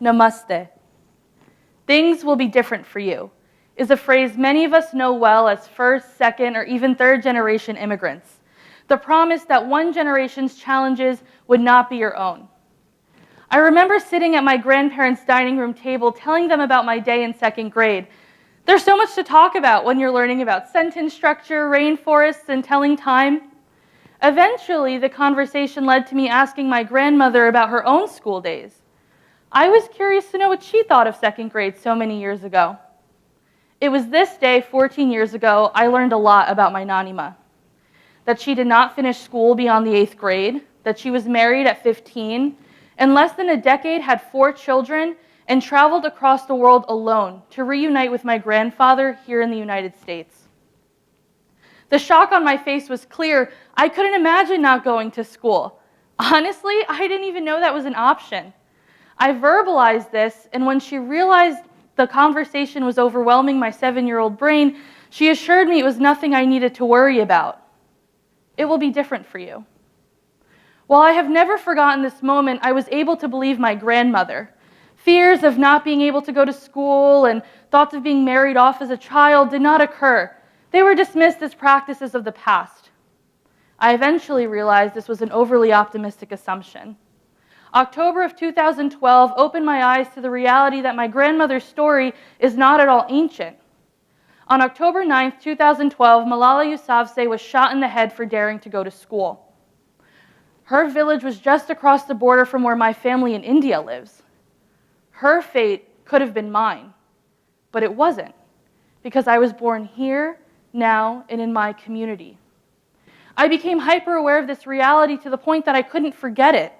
Namaste. Things will be different for you is a phrase many of us know well as first, second, or even third generation immigrants. The promise that one generation's challenges would not be your own. I remember sitting at my grandparents' dining room table telling them about my day in second grade. There's so much to talk about when you're learning about sentence structure, rainforests, and telling time. Eventually, the conversation led to me asking my grandmother about her own school days. I was curious to know what she thought of second grade so many years ago. It was this day, 14 years ago, I learned a lot about my Nanima. That she did not finish school beyond the 8th grade, that she was married at 15, in less than a decade had 4 children, and traveled across the world alone to reunite with my grandfather here in the United States. The shock on my face was clear. I couldn't imagine not going to school. Honestly, I didn't even know that was an option. I verbalized this, and when she realized the conversation was overwhelming my 7-year-old brain, she assured me it was nothing I needed to worry about. It will be different for you. While I have never forgotten this moment, I was able to believe my grandmother. Fears of not being able to go to school and thoughts of being married off as a child did not occur. They were dismissed as practices of the past. I eventually realized this was an overly optimistic assumption. October of 2012 opened my eyes to the reality that my grandmother's story is not at all ancient. On October 9, 2012, Malala Yousafzai was shot in the head for daring to go to school. Her village was just across the border from where my family in India lives. Her fate could have been mine, but it wasn't, because I was born here, now, and in my community. I became hyper-aware of this reality to the point that I couldn't forget it.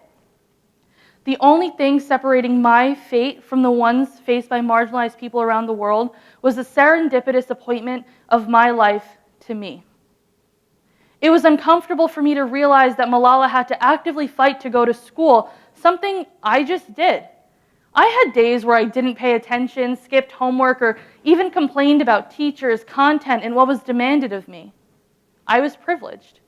The only thing separating my fate from the ones faced by marginalized people around the world was the serendipitous appointment of my life to me. It was uncomfortable for me to realize that Malala had to actively fight to go to school, something I just did. I had days where I didn't pay attention, skipped homework, or even complained about teachers, content, and what was demanded of me. I was privileged.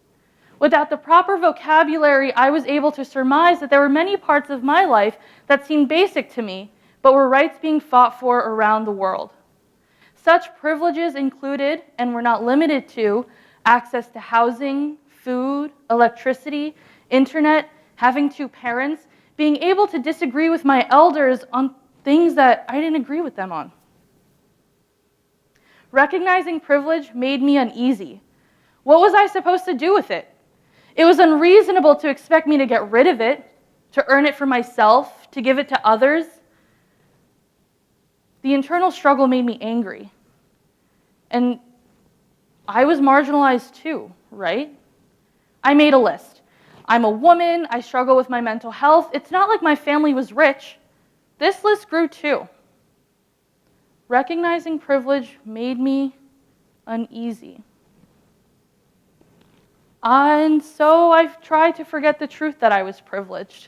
Without the proper vocabulary, I was able to surmise that there were many parts of my life that seemed basic to me, but were rights being fought for around the world. Such privileges included, and were not limited to, access to housing, food, electricity, internet, having 2 parents, being able to disagree with my elders on things that I didn't agree with them on. Recognizing privilege made me uneasy. What was I supposed to do with it? It was unreasonable to expect me to get rid of it, to earn it for myself, to give it to others. The internal struggle made me angry. And I was marginalized too, right? I made a list. I'm a woman, I struggle with my mental health. It's not like my family was rich. This list grew too. Recognizing privilege made me uneasy. And so I've tried to forget the truth that I was privileged.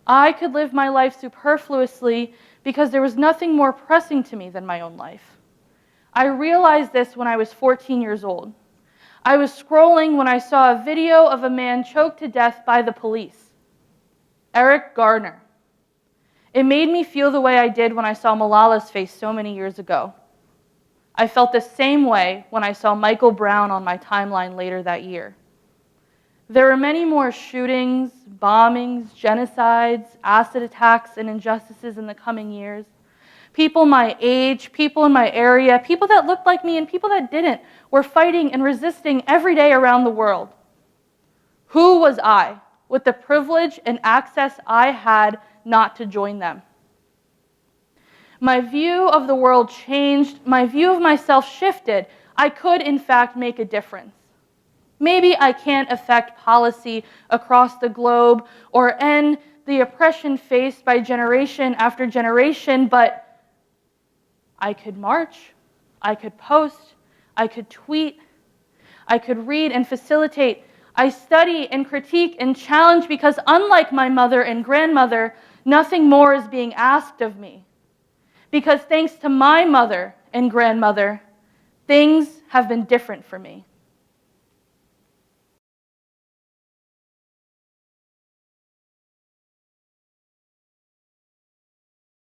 I could live my life superfluously because there was nothing more pressing to me than my own life. I realized this when I was 14 years old. I was scrolling when I saw a video of a man choked to death by the police. Eric Garner. It made me feel the way I did when I saw Malala's face so many years ago. I felt the same way when I saw Michael Brown on my timeline later that year. There are many more shootings, bombings, genocides, acid attacks, and injustices in the coming years. People my age, people in my area, people that looked like me and people that didn't were fighting and resisting every day around the world. Who was I, with the privilege and access I had, not to join them? My view of the world changed. My view of myself shifted. I could, in fact, make a difference. Maybe I can't affect policy across the globe or end the oppression faced by generation after generation, but I could march, I could post, I could tweet, I could read and facilitate. I study and critique and challenge because unlike my mother and grandmother, nothing more is being asked of me. Because thanks to my mother and grandmother, things have been different for me.